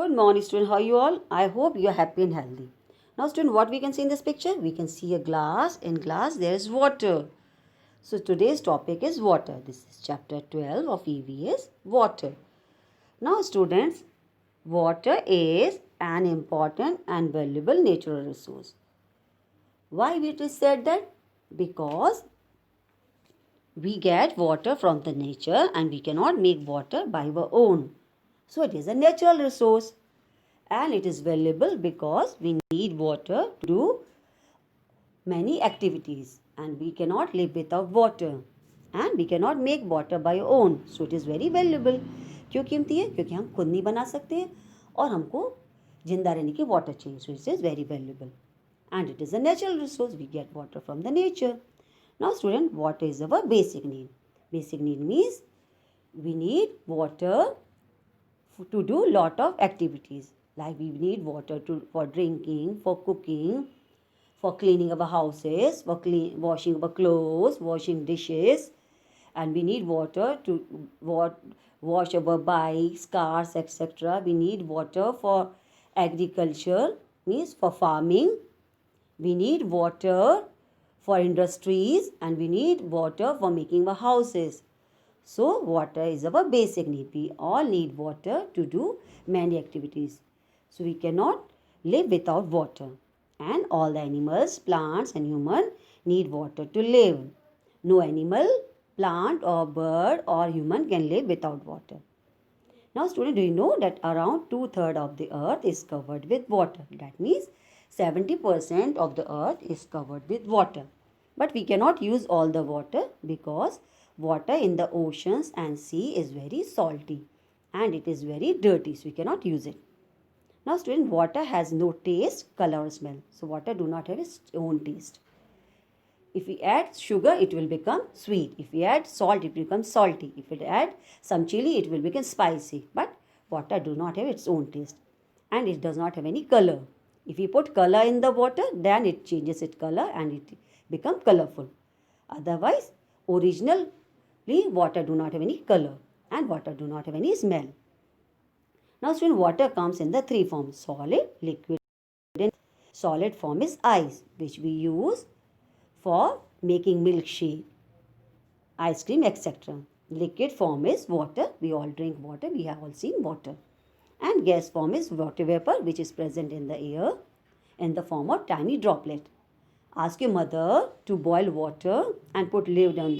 Good morning, student. How are you all? I hope you are happy and healthy. Now, student, what we can see in this picture? We can see a glass. In glass, there is water. So, today's topic is water. This is chapter 12 of EVS, water. Now, students, water is an important and valuable natural resource. Why it is said that? Because we get water from the nature and we cannot make water by our own. So, it is a natural resource. And it is valuable because we need water to do many activities and we cannot live without water and we cannot make water by our own. So it is very valuable. क्यों कीमती है? क्योंकि हम खुद नहीं बना सकते हैं और हमको जिंदा रहने की वाटर चाहिए. So it is very valuable and it is a natural resource. We get water from the nature. Now student, water is our basic need. Basic need means we need water to do lot of activities. Like we need water for drinking, for cooking, for cleaning our houses, for washing our clothes, washing dishes, and we need water to wash our bikes, cars, etc. We need water for agriculture, means for farming. We need water for industries, and we need water for making our houses. So water is our basic need. We all need water to do many activities. So we cannot live without water. And all the animals, plants and human need water to live. No animal, plant or bird or human can live without water. Now student, do you know that around 2/3 of the earth is covered with water? That means 70% of the earth is covered with water. But we cannot use all the water because water in the oceans and sea is very salty and it is very dirty, so we cannot use it. Now student, water has no taste, color or smell. So water do not have its own taste. If we add sugar, it will become sweet. If we add salt, it will become salty. If we add some chili, it will become spicy. But water do not have its own taste and it does not have any color. If we put color in the water, then it changes its color and it become colorful. Otherwise, originally water do not have any color and water do not have any smell. Now student, water comes in the three forms: solid, liquid and solid form is ice, which we use for making milkshake, ice cream, etc. Liquid form is water. We all drink water. We have all seen water. And gas form is water vapor, which is present in the air in the form of tiny droplet. Ask your mother to boil water and put lid on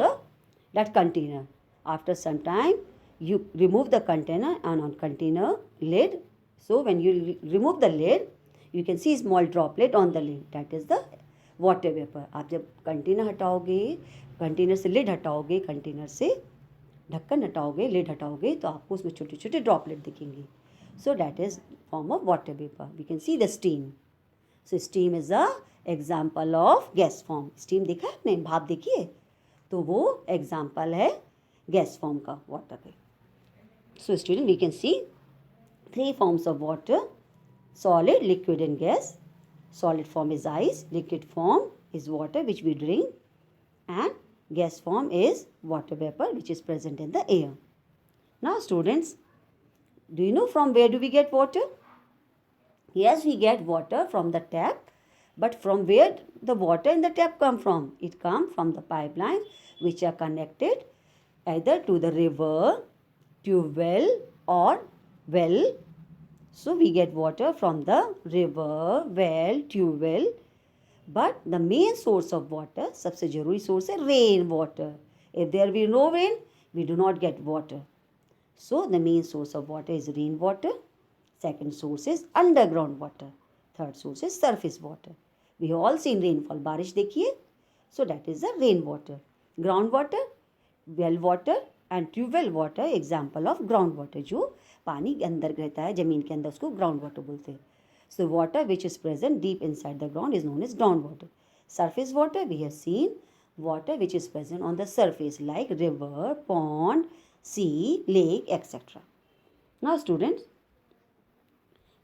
that container. After some time, you remove the container and on container lid. So when you remove the lid, you can see small droplet on the lid. That is the water vapor. आप जब container हटाओगे, container से lid हटाओगे, container से ढक्कन हटाओगे, lid हटाओगे, तो आपको उसमें छोटे छोटे ड्रॉपलेट दिखेंगे. So that is form of water vapor. We can see the steam. So steam is a example of gas form. Steam देखा है आपने, भाप देखी है, तो वो example है gas form का water के. So student, we can see three forms of water: solid, liquid and gas. Solid form is ice, liquid form is water which we drink, and gas form is water vapor which is present in the air. Now students, do you know from where do we get water? Yes, we get water from the tap, but from where the water in the tap come from? It comes from the pipelines which are connected either to the river, tube well or well. So we get water from the river, well, tube well. But the main source of water, सबसे जरूरी source है rain water. If there be no rain, we do not get water. So the main source of water is rain water. Second source is underground water. Third source is surface water. We have all seen rainfall. बारिश देखिए. So that is the rain water. Ground water, well water and tube well water, example of ground water. जो पानी अंदर रहता है जमीन के अंदर, उसको ग्राउंड वाटर बोलते हैं. So water which is present deep inside the ground is known as ground water. Surface water, we have seen water which is present on the surface like river, pond, sea, lake, etc. Now students,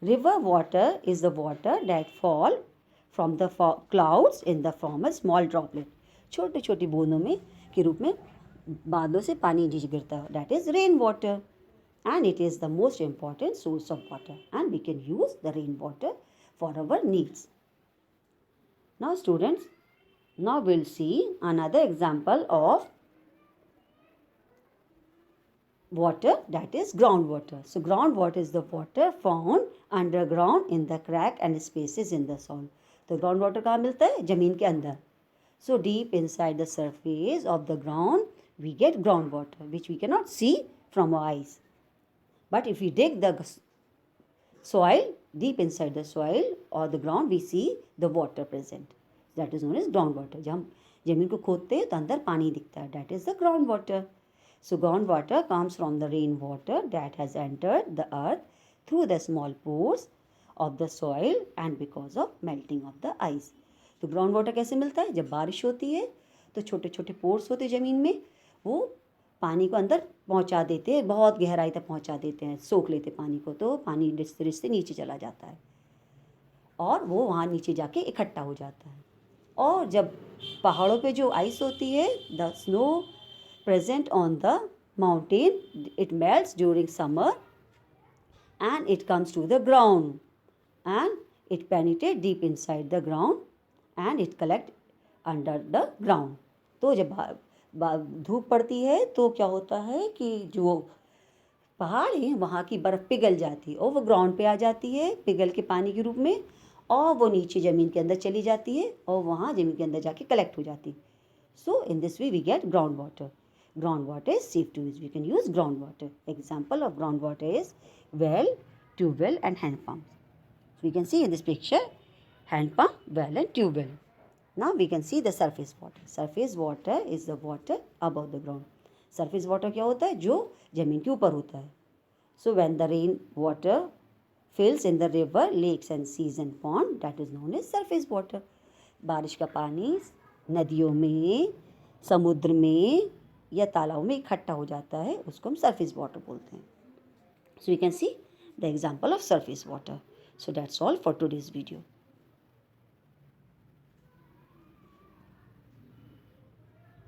river water is the water that fall from the clouds in the form of small droplet. छोटे छोटे बूंदों में के रूप में बादलों से पानी नीचे गिरता है. That is rain water. and it is the most important source of water, and we can use the rainwater for our needs. Now students, now we'll see another example of water, that is groundwater. So groundwater is the water found underground in the crack and spaces in the soil. तो groundwater कहाँ मिलता है? जमीन के अंदर. So deep inside the surface of the ground we get groundwater, which we cannot see from our eyes. But if we dig the soil, deep inside the soil or the ground, we see the water present. That is known as groundwater. जब हम जमीन को खोदते हैं तो अंदर पानी दिखता है. That is the groundwater. So groundwater comes from the rainwater that has entered the earth through the small pores of the soil and because of melting of the ice. तो groundwater कैसे मिलता है? जब बारिश होती है तो छोटे छोटे पोर्स होते हैं ज़मीन में, वो पानी को अंदर पहुंचा देते हैं, बहुत गहराई तक पहुंचा देते हैं, सोख लेते पानी को, तो पानी रिश्ते रिश्ते नीचे चला जाता है और वो वहाँ नीचे जाके इकट्ठा हो जाता है. और जब पहाड़ों पे जो आइस होती है, the snow present on the mountain, it melts during summer and it comes to the ground and it penetrates deep inside the ground and it collect under the ground. तो जब धूप पड़ती है तो क्या होता है कि जो पहाड़ है वहाँ की बर्फ़ पिघल जाती है और वो ग्राउंड पे आ जाती है पिघल के पानी के रूप में, और वो नीचे ज़मीन के अंदर चली जाती है और वहाँ ज़मीन के अंदर जाके कलेक्ट हो जाती है. So in this way we get groundwater. Groundwater is safe to use. We can use groundwater. Example of groundwater is well, tube well and hand pumps. So we can see in this picture hand pump, well and tube well. Now we can see the surface water. Surface water is the water above the ground. Surface water क्या होता है? जो ज़मीन के ऊपर होता है. So when the rain water fills in the river, lakes and seas and pond, that is known as surface water. बारिश का पानी नदियों में, समुद्र में या तालाब में इकट्ठा हो जाता है, उसको हम सरफेस वाटर बोलते हैं. So we can see the example of surface water. So that's all for today's video.